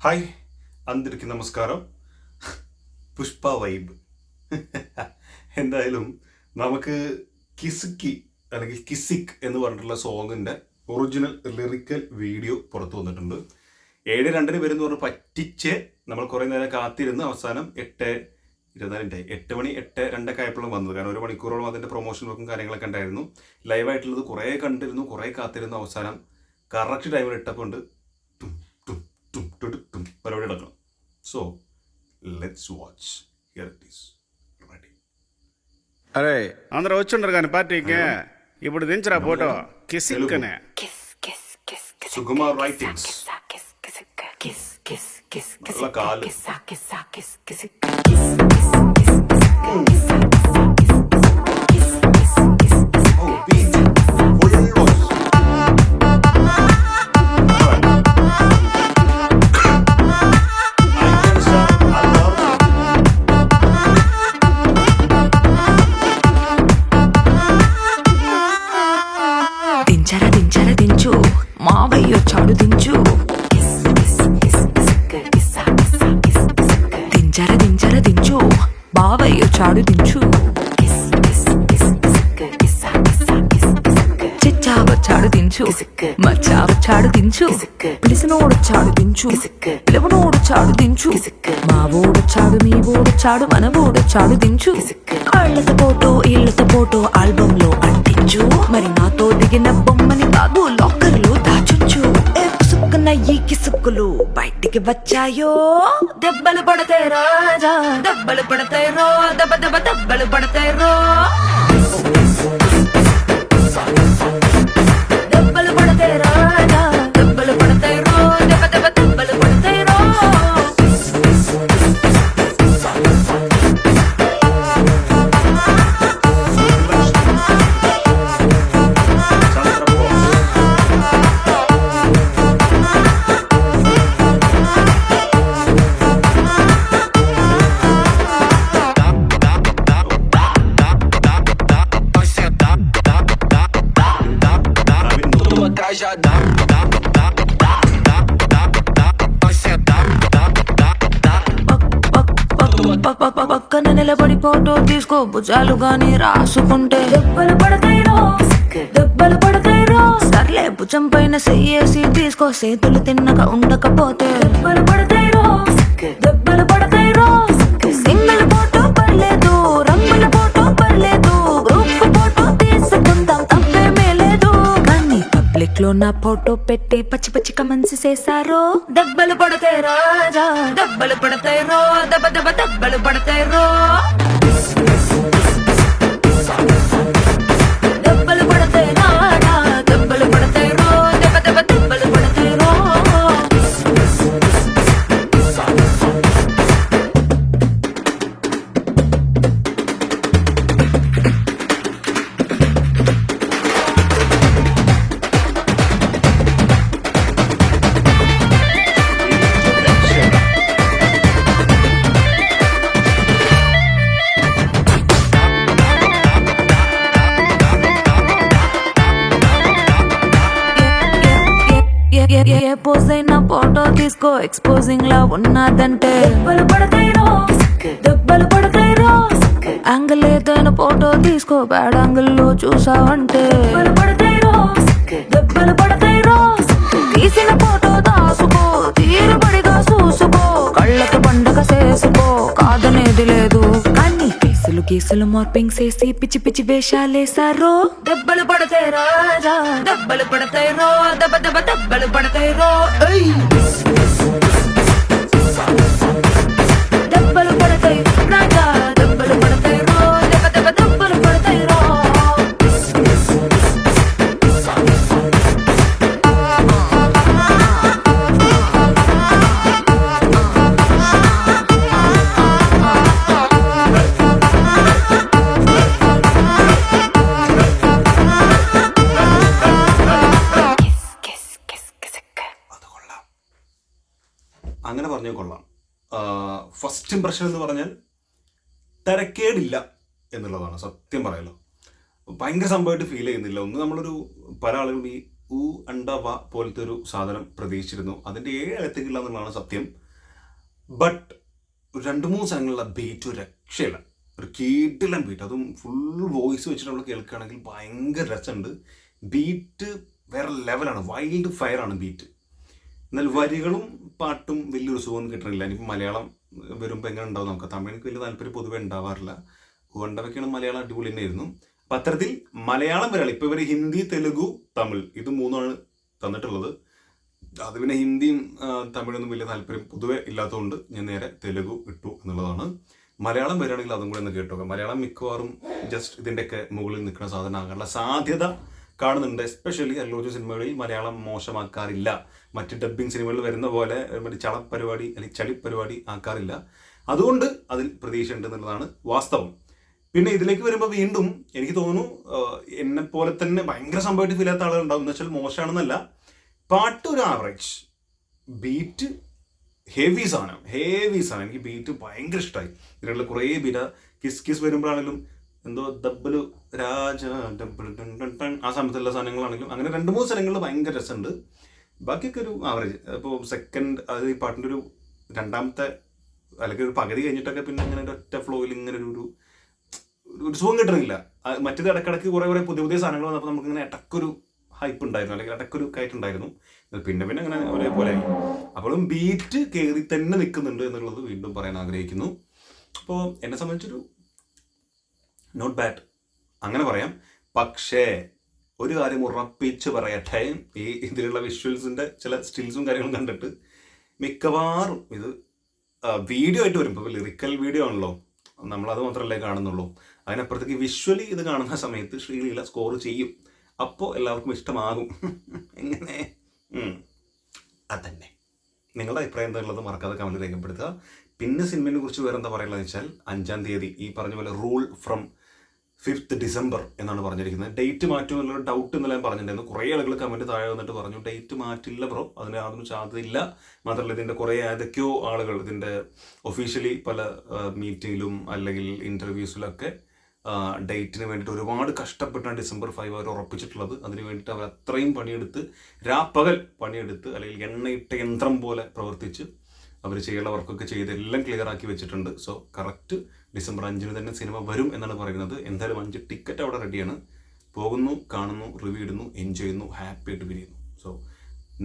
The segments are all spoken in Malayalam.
ഹായ്, అందరికీ നമസ്കാരം. പുഷ്പ വൈബ്. എന്തായാലും നമുക്ക് കിസുക്കി അല്ലെങ്കിൽ കിസിക് എന്ന് പറഞ്ഞിട്ടുള്ള സോങ്ങിൻ്റെ ഒറിജിനൽ ലിറിക്കൽ വീഡിയോ പുറത്തു വന്നിട്ടുണ്ട്. 7:02 വരുമെന്ന് പറഞ്ഞ് പറ്റിച്ച് നമ്മൾ കുറേ നേരം കാത്തിരുന്ന് അവസാനം 8:24 8:02 ആയപ്പോഴും വന്നത്. കാരണം 1 മണിക്കൂറോളം അതിൻ്റെ പ്രൊമോഷൻ വർക്കും കാര്യങ്ങളൊക്കെ ഉണ്ടായിരുന്നു. ലൈവായിട്ടുള്ളത് കുറേ കണ്ടിരുന്നു, കുറേ കാത്തിരുന്നു. അവസാനം കറക്റ്റ് ടൈമിൽ ഇട്ടപ്പോൾ ഉണ്ട് പരിപാടി നടക്കണം. So let's watch. Here it is ready. అరే అందరూ వచ్చుండ్రు కానీ పార్టీకి ఇప్పుడు దించరా ఫోటో కిసిక్కనే సుకుమార్ రైటింగ్స్ നല്ല കാല് దించు మావయ్య చాడు దించు దించు బావయ్య చాడు దించు చిచ్చావ చాడు దించు మచ్చావ చాడు దించు పిలిసినోడు చాడు దించు పిలవనోడు చాడు దించు మావోడు చాడు మీ ఓడు చాడు మనవోడు చాడు దించు ఇళ్ళతో ఫోటో ఆల్బమ్ లో అంటించు మరి నాతో దిగిన బొమ్మని కాదు లాకర్ లో దాచుంచు సుక్కున ఈ కిసుక్కులు బయటికి వచ్చాయో దెబ్బలు పడతాయి రాజా దెబ్బలు పడతాయి రో దెబ్బ దెబ్బ దెబ్బలు పడతాయి రో దెబ్బలు పడతాయి రాజా దెబ్బలు పడతాయి రో దెబ్బ దెబ్బ దెబ్బలు పడతాయి రో పక్కన నిలబడి ఫోటో తీసుకో భుజాలు గాని రాసుకుంటే దెబ్బలు పడతాయి రో సర్లే భుజం పైన చెయ్యేసి తీసుకో చేతులు తిన్నగా ఉండకపోతే దెబ్బలు పడతాయి రో సింగిల్ ఫోటో పర్లేదు రంగుల ఫోటో పర్లేదు గ్రూప్ ఫోటో తీసుకుందాం తప్పేమీ లేదు కానీ పబ్లిక్ లో నా ఫోటో పెట్టి పచ్చి పచ్చి కమెంట్స్ చేశారో దెబ్బలు పడతాయి రాజా దెబ్బలు పడతాయి రో దెబ్బ దెబ్బ దెబ్బలు పడతాయి రో దెబ్బలు పడతాయి రాజా దెబ్బలు పడతాయి రో దెబ్బ దెబ్బ దెబ్బలు పడతాయి రో ఏ పోజ్ అయినా ఫోటో తీసుకో ఎక్స్పోజింగ్ లా ఉన్నదంటే దెబ్బలు పడతాయి రో యాంగిల్ ఏదైనా ఫోటో తీసుకో బ్యాడ్ యాంగిల్ లో చూసావంటే దెబ్బలు పడతాయి రో తీసిన ఫోటో దాసుకో తీరుబడిగా చూసుకో కళ్ళకి పండగ చేసుకో కాదనేది లేదు కానీ కేసులు మార్పింగ్ చేసి పిచ్చి పిచ్చి వేషాలేసారో దెబ్బలు పడతాయి రాజా దెబ్బలు పడతాయి రో దెబ్బ దెబ్బ దెబ్బలు పడతాయి రో దెబ్బలు పడతాయి రాజా దెబ్బలు పడతాయి రో దెబ్బ దెబ్బ దెబ్బలు పడతాయి రో അങ്ങനെ പറഞ്ഞാൽ കൊള്ളാം. ഫസ്റ്റ് ഇംപ്രഷൻ എന്ന് പറഞ്ഞാൽ തരക്കേടില്ല എന്നുള്ളതാണ് സത്യം പറയല്ലോ. ഭയങ്കര സംഭവമായിട്ട് ഫീൽ ചെയ്യുന്നില്ല. ഒന്ന് നമ്മളൊരു പല ആളുകളും ഈ ഊ അണ്ടവ പോലത്തെ ഒരു സാധനം പ്രതീക്ഷിച്ചിരുന്നു. അതിൻ്റെ 7 എത്തിക്കില്ല എന്നുള്ളതാണ് സത്യം. ബട്ട് 2-3 സ്ഥലങ്ങളിലെ ബീറ്റ് ഒരു രക്ഷയില്ല. ഒരു കീട്ടിലം ബീറ്റ്, അതും ഫുൾ വോയിസ് വെച്ചിട്ട് നമ്മൾ കേൾക്കുകയാണെങ്കിൽ ഭയങ്കര രസമുണ്ട്. ബീറ്റ് വേറെ ലെവലാണ്, വൈൽഡ് ഫയറാണ് ബീറ്റ്. എന്നാൽ വരികളും പാട്ടും വലിയൊരു സുഖം കിട്ടണില്ല. ഇനിയിപ്പോൾ മലയാളം വരുമ്പോൾ എങ്ങനെ ഉണ്ടാവും നമുക്ക്. തമിഴ് എനിക്ക് വലിയ താല്പര്യം പൊതുവെ ഉണ്ടാവാറില്ല. ഉണ്ടവയ്ക്കാണ് മലയാളം അടിപൊളി തന്നെയായിരുന്നു. അപ്പം അത്തരത്തിൽ മലയാളം വരെയാണ്. ഇപ്പോൾ ഇവർ ഹിന്ദി, തെലുഗു, തമിഴ് ഇത് 3 തന്നിട്ടുള്ളത്. അത് പിന്നെ ഹിന്ദിയും തമിഴൊന്നും വലിയ താല്പര്യം പൊതുവെ ഇല്ലാത്തതുകൊണ്ട് ഞാൻ നേരെ തെലുഗു ഇട്ടു എന്നുള്ളതാണ്. മലയാളം വരികയാണെങ്കിൽ അതും കൂടെ ഒന്ന് കേട്ടോക്കാം. മലയാളം മിക്കവാറും ജസ്റ്റ് ഇതിൻ്റെയൊക്കെ മുകളിൽ നിൽക്കുന്ന സാധനം ആകാനുള്ള സാധ്യത കാണുന്നുണ്ട്. എസ്പെഷ്യലി അല്ലു അർജുൻ സിനിമകളിൽ മലയാളം മോശമാക്കാറില്ല. മറ്റ് ഡബ്ബിങ് സിനിമകളിൽ വരുന്ന പോലെ മറ്റേ ചളപ്പരിപാടി അല്ലെങ്കിൽ ചളിപ്പരിപാടി ആക്കാറില്ല. അതുകൊണ്ട് അതിൽ പ്രതീക്ഷ ഉണ്ട് എന്നുള്ളതാണ് വാസ്തവം. പിന്നെ ഇതിലേക്ക് വരുമ്പോൾ വീണ്ടും എനിക്ക് തോന്നുന്നു എന്നെ പോലെ തന്നെ ഭയങ്കര സംഭവമായിട്ട് ഫീൽ ചെയ്യാത്ത ആളുകളുണ്ടാവും. എന്ന് വെച്ചാൽ മോശമാണെന്നല്ല, പാട്ട് ഒരു ആവറേജ്, ബീറ്റ് ഹെവി സാധനം. എനിക്ക് ബീറ്റ് ഭയങ്കര ഇഷ്ടമായി. ഇതിനുള്ള കുറേ ബീറ്റ് കിസ് വരുമ്പോഴാണെങ്കിലും എന്തോ ഡബിള് രാജ ഡബിൾ ആ സമയത്തുള്ള സാധനങ്ങളാണെങ്കിലും അങ്ങനെ 2-3 സ്ഥലങ്ങളിൽ ഭയങ്കര രസമുണ്ട്. ബാക്കിയൊക്കെ ഒരു ആവറേജ്. ഇപ്പോൾ സെക്കൻഡ് അത് ഈ പാട്ടിൻ്റെ ഒരു 2ാമത്തെ അല്ലെങ്കിൽ ഒരു പകുതി കഴിഞ്ഞിട്ടൊക്കെ പിന്നെ ഇങ്ങനെ ഒരു ഒറ്റ ഫ്ലോയിൽ ഇങ്ങനെ ഒരു സുഖം കിട്ടണില്ല. മറ്റേത് ഇടയ്ക്കിടയ്ക്ക് കുറേ പുതിയ സാധനങ്ങൾ വന്നപ്പോൾ നമുക്കിങ്ങനെ ഇടയ്ക്കൊരു ഹൈപ്പ് ഉണ്ടായിരുന്നു, അല്ലെങ്കിൽ ഇടയ്ക്കൊരു കയറ്റുണ്ടായിരുന്നു. പിന്നെ അങ്ങനെ ഒരേപോലെ ആയി. അപ്പോഴും ബീറ്റ് കയറി തന്നെ നിൽക്കുന്നുണ്ട് എന്നുള്ളത് വീണ്ടും പറയാൻ ആഗ്രഹിക്കുന്നു. അപ്പോൾ എന്നെ സംബന്ധിച്ചൊരു നോട്ട് ബാഡ് അങ്ങനെ പറയാം. പക്ഷേ ഒരു കാര്യം ഉറപ്പിച്ച് പറയട്ടെ, ഈ ഇതിലുള്ള വിഷ്വൽസിൻ്റെ ചില സ്റ്റിൽസും കാര്യങ്ങളും കണ്ടിട്ട് മിക്കവാറും ഇത് വീഡിയോ ആയിട്ട് വരുമ്പോൾ ലിറിക്കൽ വീഡിയോ ആണല്ലോ, നമ്മളത് മാത്രമല്ലേ കാണുന്നുള്ളൂ. അതിനപ്പുറത്തേക്ക് വിഷ്വലി ഇത് കാണുന്ന സമയത്ത് ശ്രീലീല സ്കോർ ചെയ്യും. അപ്പോൾ എല്ലാവർക്കും ഇഷ്ടമാകും. എങ്ങനെ അതന്നെ. നിങ്ങളുടെ അഭിപ്രായം എന്താണുള്ളത് മറക്കാതെ കമൻറ്റ് രേഖപ്പെടുത്തുക. പിന്നെ സിനിമയെ കുറിച്ച് വേറെ എന്താ പറയുള്ളതെന്ന് വെച്ചാൽ 5-ാം തീയതി ഈ പറഞ്ഞ പോലെ റൂൾ ഫ്രം 5th ഡിസംബർ എന്നാണ് പറഞ്ഞിരിക്കുന്നത്. ഡേറ്റ് മാറ്റും എന്നുള്ള ഡൗട്ട് ഇന്നലെ ഞാൻ പറഞ്ഞിട്ടുണ്ടായിരുന്നു. കുറേ ആളുകൾ കമൻറ്റ് താഴെ വന്നിട്ട് പറഞ്ഞു ഡേറ്റ് മാറ്റില്ല ബ്രോ, അതിന് യാതൊന്നും സാധ്യതയില്ല. മാത്രമല്ല ഇതിൻ്റെ കുറേ ഏതൊക്കെയോ ആളുകൾ ഇതിൻ്റെ ഒഫീഷ്യലി പല മീറ്റിങ്ങിലും അല്ലെങ്കിൽ ഇൻ്റർവ്യൂസിലൊക്കെ ഡേറ്റിന് വേണ്ടിയിട്ട് ഒരുപാട് കഷ്ടപ്പെട്ടാണ് December 5 അവർ ഉറപ്പിച്ചിട്ടുള്ളത്. അതിന് വേണ്ടിയിട്ട് അവർ അത്രയും പണിയെടുത്ത് രാപ്പകൽ പണിയെടുത്ത് അല്ലെങ്കിൽ എണ്ണയിട്ട യന്ത്രം പോലെ പ്രവർത്തിച്ച് അവർ ചെയ്യേണ്ട വർക്കൊക്കെ ചെയ്ത് എല്ലാം ക്ലിയർ ആക്കി വെച്ചിട്ടുണ്ട്. സോ കറക്റ്റ് December 5 തന്നെ സിനിമ വരും എന്നാണ് പറയുന്നത്. എന്തായാലും 5 ടിക്കറ്റ് അവിടെ റെഡിയാണ്. പോകുന്നു, കാണുന്നു, റിവ്യൂ ഇടുന്നു, എൻജോയ് ചെയ്യുന്നു, ഹാപ്പി ആയിട്ട് പിരിയുന്നു. സോ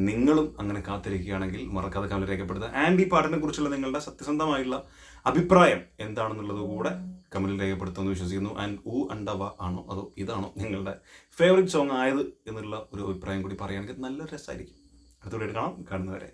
നിങ്ങളും അങ്ങനെ കാത്തിരിക്കുകയാണെങ്കിൽ മറക്കാതെ കമൻറ്റ് രേഖപ്പെടുത്തുക. ആൻഡ് ഈ പാട്ടിനെ കുറിച്ചുള്ള നിങ്ങളുടെ സത്യസന്ധമായുള്ള അഭിപ്രായം എന്താണെന്നുള്ളത് കൂടെ കമൻറ്റിൽ രേഖപ്പെടുത്തുമെന്ന് വിശ്വസിക്കുന്നു. ആൻഡ് ഊ അണ്ടവ ആണോ അതോ ഇതാണോ നിങ്ങളുടെ ഫേവറേറ്റ് സോങ് ആയത് എന്നുള്ള ഒരു അഭിപ്രായം കൂടി പറയുകയാണെങ്കിൽ നല്ല രസമായിരിക്കും. അടുത്തോടെ കാണാം. കാണുന്നവരെ